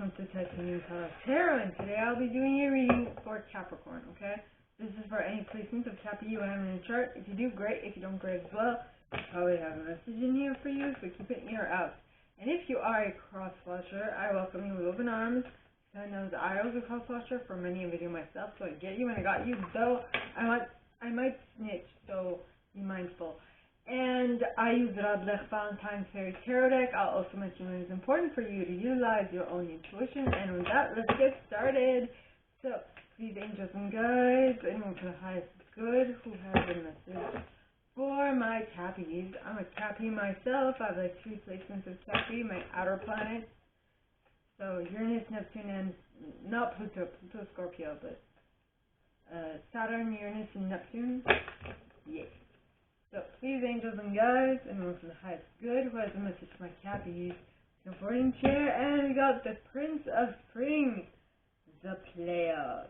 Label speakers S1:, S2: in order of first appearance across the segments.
S1: welcome to Untitled Chapter, and today I'll be doing a reading for Capricorn, okay? This is for any placements of Cappy you have in your chart. If you do, great. If you don't, great as well. I probably have a message in here for you, so keep an ear out. And if you are a cross-watcher, I welcome you with open arms. I know that I was a cross-watcher for many a video myself, so I get you and I got you, though I might snitch, so be mindful. And I use Radleigh Valentine's Fairy Tarot deck. I'll also mention it is important for you to utilize your own intuition. And with that, let's get started. So, please, angels and guides, anyone for the highest good who has a message for my Cappies. I'm a Cappy myself. I have like 3 placements of Cappy, my outer planets. So, Uranus, Neptune, and not Pluto, Pluto Scorpio, but Saturn, Uranus, and Neptune. Yes. So, please, angels and guides, anyone from the highest good who has a message for my Cappies, come forward and share. And we got the Prince of Spring, the player.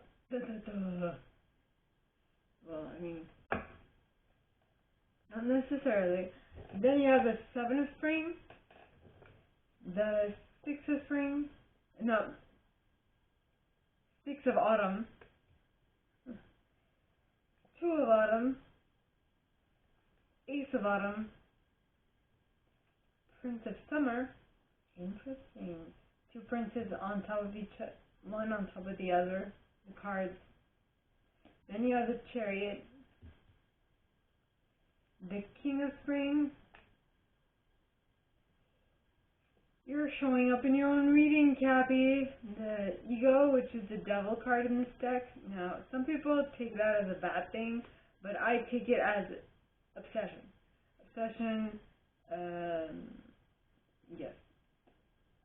S1: Well, I mean, not necessarily. Then you have the 7 of Spring, the 6 of Spring, no, 6 of Autumn, 2 of Autumn, Ace of Autumn, Prince of Summer. Interesting. 2 princes on top of each other, one on top of the other, the cards. Then you have the Chariot, the King of Spring. You're showing up in your own reading, Cappy. The Ego, which is the Devil card in this deck. Now, some people take that as a bad thing, but I take it as obsession. Yes.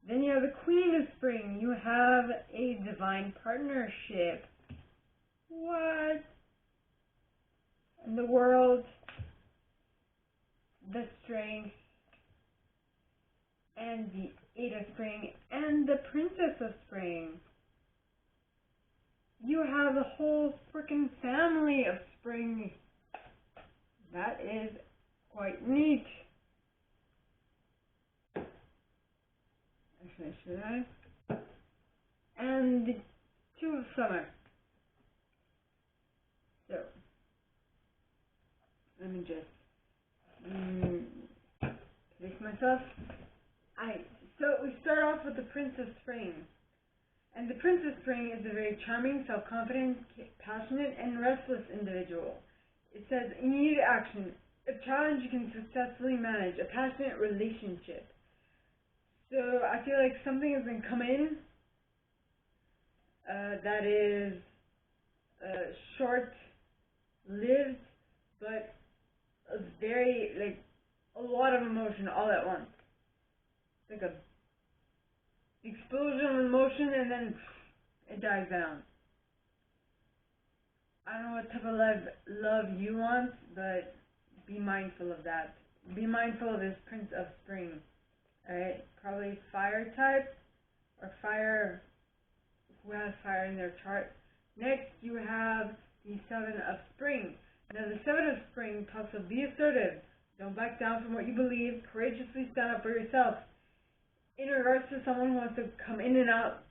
S1: Then you have the Queen of Spring. You have a divine partnership. What? And the World, the Strength, and the 8 of Spring, and the Princess of Spring. You have a whole freaking family of Spring. That is quite neat. Actually, should I? And the 2 of Summer. So, let me just place myself. So we start off with the Prince of Spring. And the Prince of Spring is a very charming, self-confident, passionate, and restless individual. It says, immediate action, a challenge you can successfully manage, a passionate relationship. So I feel like something has been come in that is short-lived, but very, like, a lot of emotion all at once. Like a explosion of emotion and then it dies down. I don't know what type of love you want, but be mindful of that. Be mindful of this Prince of Spring. Alright? Probably fire type or fire, who has fire in their chart. Next, you have the 7 of Spring. Now, the 7 of Spring talks of be assertive. Don't back down from what you believe. Courageously stand up for yourself. In regards to someone who wants to come in and out,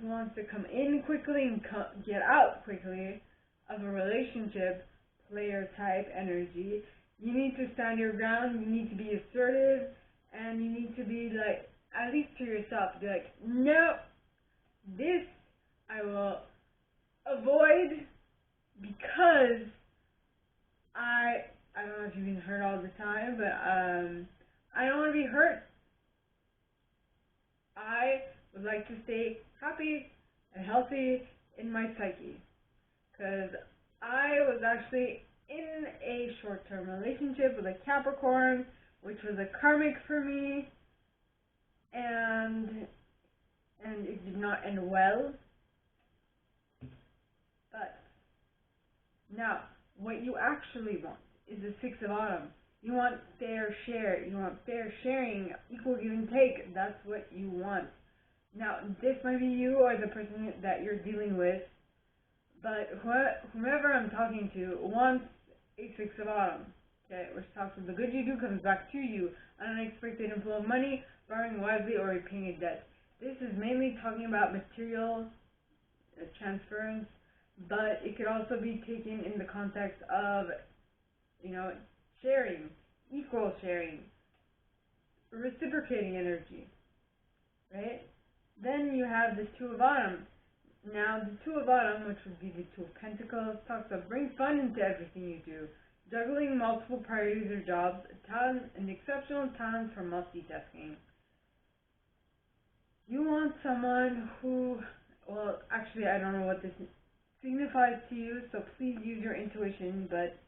S1: who wants to come in quickly and get out quickly of a relationship, player type energy, you need to stand your ground, you need to be assertive, and you need to be like, at least to yourself, be like, no, this I will avoid because I don't know if you've been hurt all the time, but I don't want to be hurt. I would like to stay happy and healthy in my psyche, because I was actually in a short-term relationship with a Capricorn, which was a karmic for me, and it did not end well. But now, what you actually want is the 6 of Autumn. You want fair share. You want fair sharing, equal give and take. That's what you want. Now, this might be you or the person that you're dealing with, but whomever I'm talking to wants a 6 of Autumn. Okay, which talks of the good you do comes back to you. An unexpected inflow of money, borrowing wisely, or repaying a debt. This is mainly talking about material transference, but it could also be taken in the context of, sharing, equal sharing, reciprocating energy, right? Then you have the Two of Autumn. Now, the Two of Autumn, which would be the Two of Pentacles, talks of bring fun into everything you do, juggling multiple priorities or jobs, an exceptional talent for multitasking. You want someone who, well, actually, I don't know what this signifies to you, so please use your intuition, but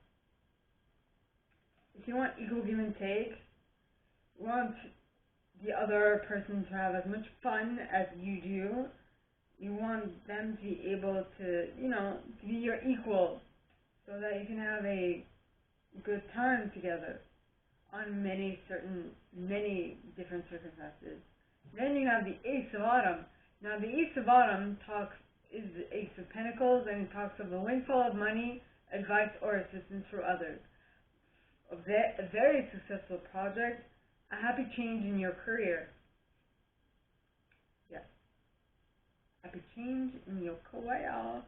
S1: if you want equal give and take, you want the other person to have as much fun as you do. You want them to be able to, to be your equal, so that you can have a good time together on many different circumstances. Then you have the Ace of Autumn. Now, the Ace of Autumn is the Ace of Pentacles, and it talks of a windfall of money, advice, or assistance from others. A very successful project, a happy change in your career. Yes. Happy change in your career.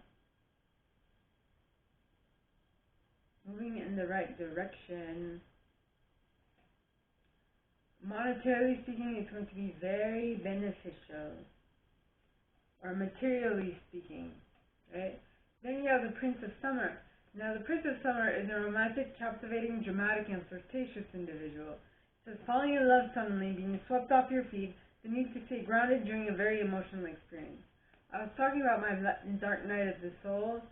S1: Moving in the right direction. Monetarily speaking, it's going to be very beneficial. Or materially speaking, right? Then you have the Prince of Summer. Now, the Prince of Summer is a romantic, captivating, dramatic, and flirtatious individual. It says falling in love suddenly, being swept off your feet, the need to stay grounded during a very emotional experience. I was talking about my dark night of the soul.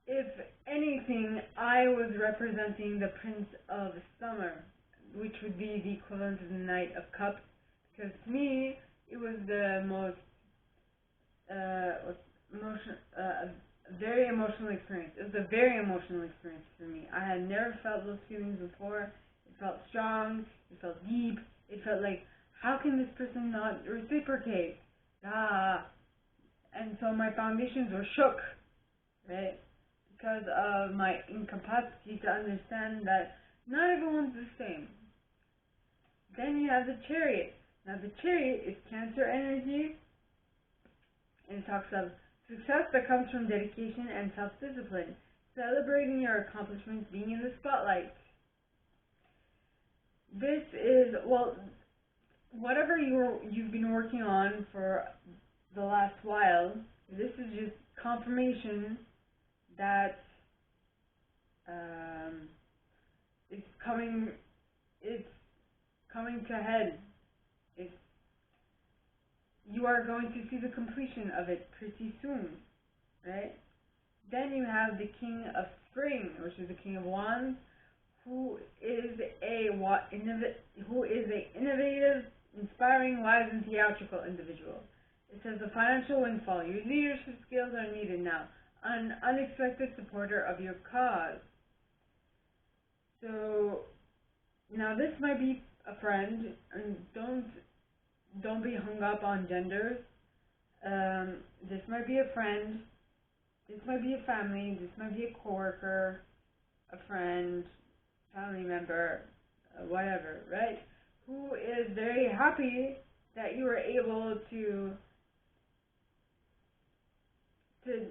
S1: If anything, I was representing the Prince of Summer, which would be the equivalent of the Knight of Cups, because to me, it was the most very emotional experience. It was a very emotional experience for me. I had never felt those feelings before. It felt strong. It felt deep. It felt like, how can this person not reciprocate? And so my foundations were shook, right? Because of my incapacity to understand that not everyone's the same. Then you have the Chariot. Now, the Chariot is Cancer energy, and it talks of success that comes from dedication and self-discipline, celebrating your accomplishments, being in the spotlight. This is, well, whatever you've been working on for the last while, this is just confirmation that it's coming to head. You are going to see the completion of it pretty soon, right? Then you have the King of Spring, which is the King of Wands, who is a innovative, inspiring, wise, and theatrical individual. It says a financial windfall. Your leadership skills are needed now. An unexpected supporter of your cause. So now this might be a friend, and don't be hung up on genders. This might be a friend. This might be a family. This might be a coworker, a friend, family member, whatever, right? Who is very happy that you were able to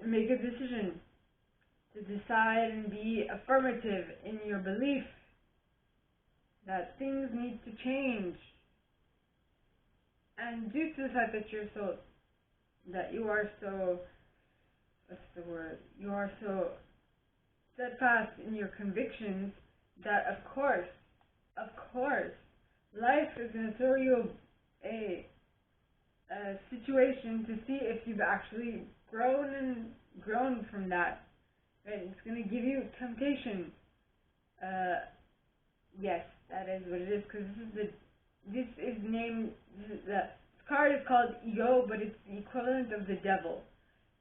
S1: make a decision, to decide and be affirmative in your belief that things need to change. And due to the fact that you are so steadfast in your convictions, that of course, life is going to throw you a situation to see if you've actually grown from that. Right? It's going to give you temptation. Yes, that is what it is, because this card is called Ego, but it's the equivalent of the devil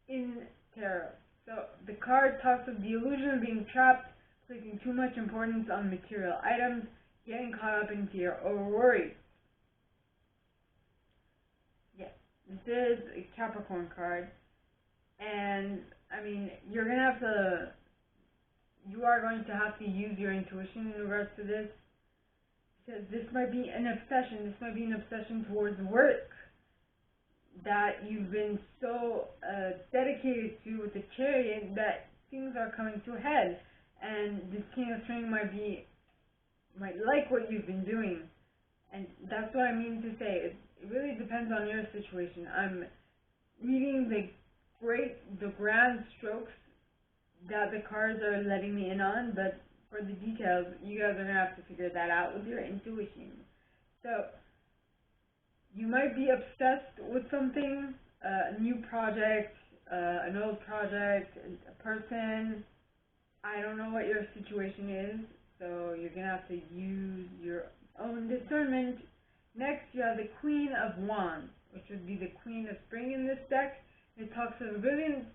S1: in tarot. So the card talks of the illusion of being trapped, placing too much importance on material items, getting caught up in fear or worry. Yes, this is a Capricorn card, and I mean, you are going to have to use your intuition in regards to this. It says this might be an obsession. This might be an obsession towards work. that you've been so dedicated to with the Chariot that things are coming to a head, and this King of String might like what you've been doing, and that's what I mean to say. It really depends on your situation. I'm reading the grand strokes that the cards are letting me in on, but for the details, you guys are going to have to figure that out with your intuition. So, you might be obsessed with something, a new project, an old project, a person. I don't know what your situation is, so you're going to have to use your own discernment. Next, you have the Queen of Wands, which would be the Queen of Spring in this deck. It talks of a brilliant,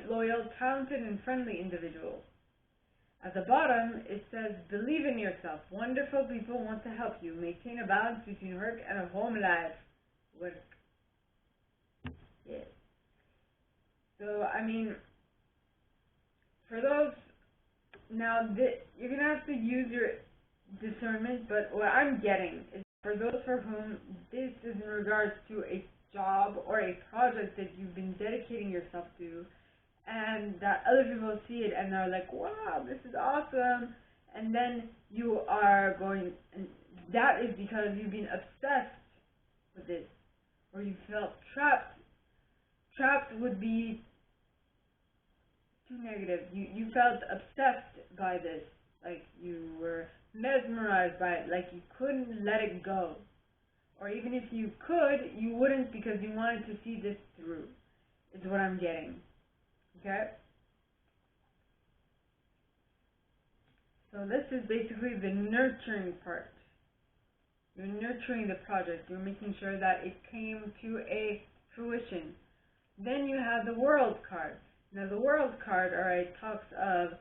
S1: loyal, talented, and friendly individual. At the bottom, it says, believe in yourself. Wonderful people want to help you. Maintain a balance between work and a home life. Work. Yes. So, I mean, for those, now, you're going to have to use your discernment, but what I'm getting is for those for whom this is in regards to a job or a project that you've been dedicating yourself to, and that other people see it and are like, wow, this is awesome, and then you are going, and that is because you've been obsessed with this, or you felt trapped. Trapped would be too negative. You felt obsessed by this, like you were mesmerized by it, like you couldn't let it go. Or even if you could, you wouldn't, because you wanted to see this through, is what I'm getting. Okay? So this is basically the nurturing part. You're nurturing the project. You're making sure that it came to a fruition. Then you have the World card. Now the World card, alright, talks of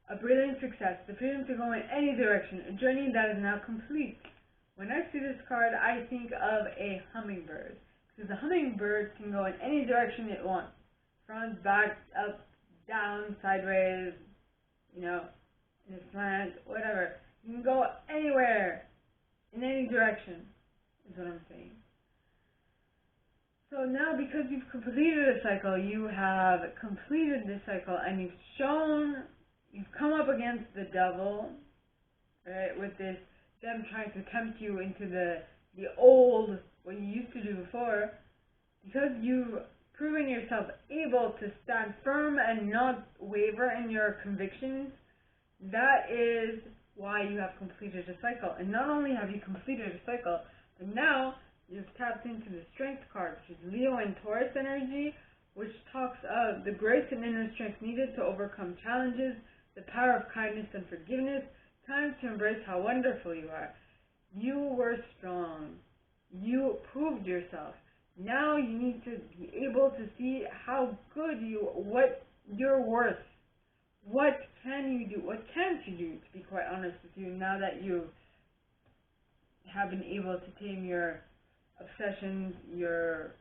S1: a brilliant success, the freedom to go in any direction, a journey that is now complete. When I see this card, I think of a hummingbird. Because the hummingbird can go in any direction it wants. Front, back, up, down, sideways, in a slant, whatever. You can go anywhere, in any direction, is what I'm saying. So now, because you've completed a cycle, you have completed this cycle, and you've come up against the devil, right, with this, them trying to tempt you into the old, what you used to do before, because you've proven yourself able to stand firm and not waver in your convictions, that is why you have completed a cycle. And not only have you completed a cycle, but now you've tapped into the Strength card, which is Leo and Taurus energy, which talks of the grace and inner strength needed to overcome challenges, the power of kindness and forgiveness, time to embrace how wonderful you are. You were strong. You proved yourself. Now you need to be able to see how good what you're worth. What can you do? What can't you do, to be quite honest with you, now that you have been able to tame your obsessions, your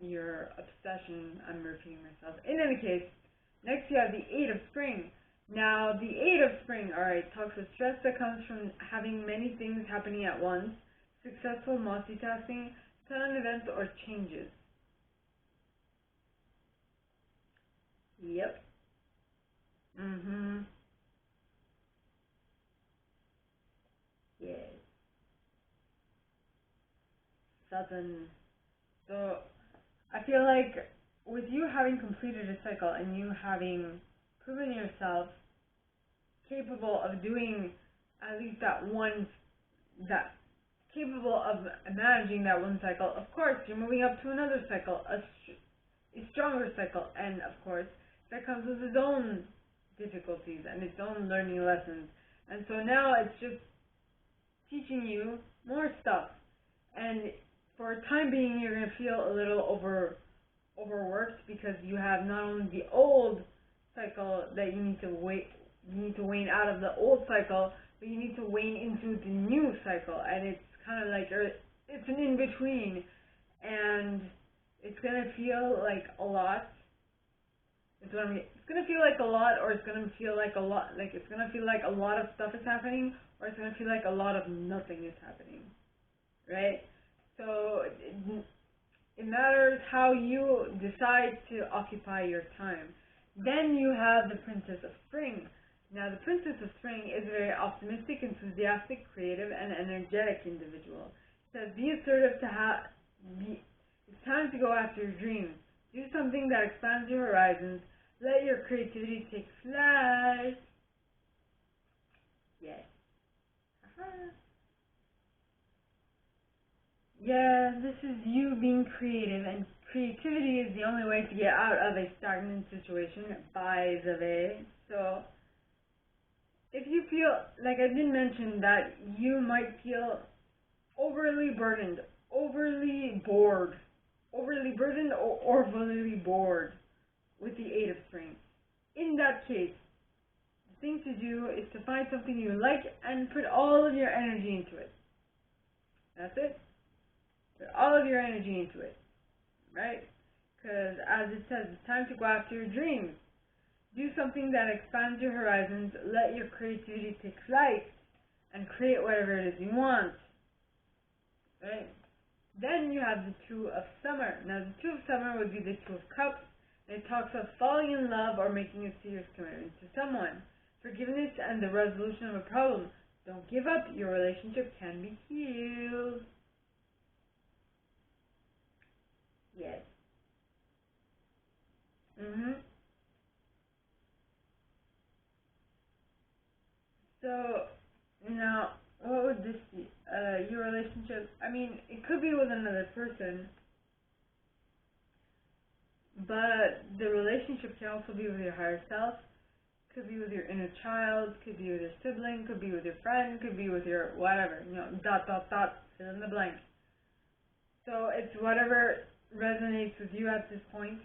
S1: obsession, I'm repeating myself. In any case, next you have the Eight of Spring. Now, the Eight of Spring, alright, talks of stress that comes from having many things happening at once, successful multitasking, sudden events, or changes. Yep. Yes. Sudden. So, I feel like with you having completed a cycle and you having proven yourself capable of doing at least capable of managing that one cycle, of course, you're moving up to another cycle, a stronger cycle, and of course, that comes with its own difficulties and its own learning lessons. And so now it's just teaching you more stuff. And for a time being, you're going to feel a little overworked because you have not only the old cycle that you need to wane out of the old cycle, but you need to wane into the new cycle, and it's kind of like it's an in-between, and it's going to feel like a lot. It's going to feel like a lot, or it's going to feel like a lot, like it's going to feel like a lot of stuff is happening, or it's going to feel like a lot of nothing is happening, right? So it matters how you decide to occupy your time. Then you have the Princess of Spring. Now, the Princess of Spring is a very optimistic, enthusiastic, creative, and energetic individual. It says, be assertive it's time to go after your dreams. Do something that expands your horizons. Let your creativity take flight. Yes. Yeah, this is you being creative, and creativity is the only way to get out of a stagnant situation, by the way. So, if you feel, like I did mention, that you might feel overly burdened, overly bored or overly bored with the Eight of Spring. In that case, the thing to do is to find something you like and put all of your energy into it. That's it. Put all of your energy into it, right? Because as it says, it's time to go after your dreams. Do something that expands your horizons. Let your creativity take flight and create whatever it is you want, right? Then you have the Two of Summer. Now, the Two of Summer would be the Two of Cups. And it talks of falling in love or making a serious commitment to someone. Forgiveness and the resolution of a problem. Don't give up. Your relationship can be healed. Yes. So, now, what would this be? Your relationship, I mean, it could be with another person, but the relationship can also be with your higher self, could be with your inner child, could be with your sibling, could be with your friend, could be with your whatever, fill in the blank. So, it's whatever resonates with you at this point.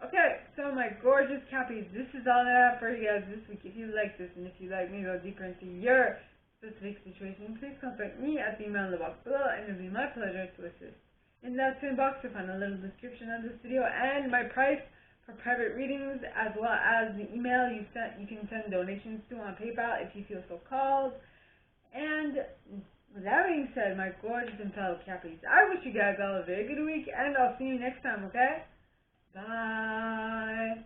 S1: Okay, so my gorgeous Cappies, this is all I have for you guys this week. If you like this, and if you'd like me to go deeper into your specific situation, please contact me at the email in the box below, and it'll be my pleasure to assist. In that same box, you'll find a little description of this video and my price for private readings, as well as the email you can send donations to on PayPal if you feel so called. And with that being said, my gorgeous and fellow Cappies, I wish you guys all a very good week, and I'll see you next time, okay? Bye.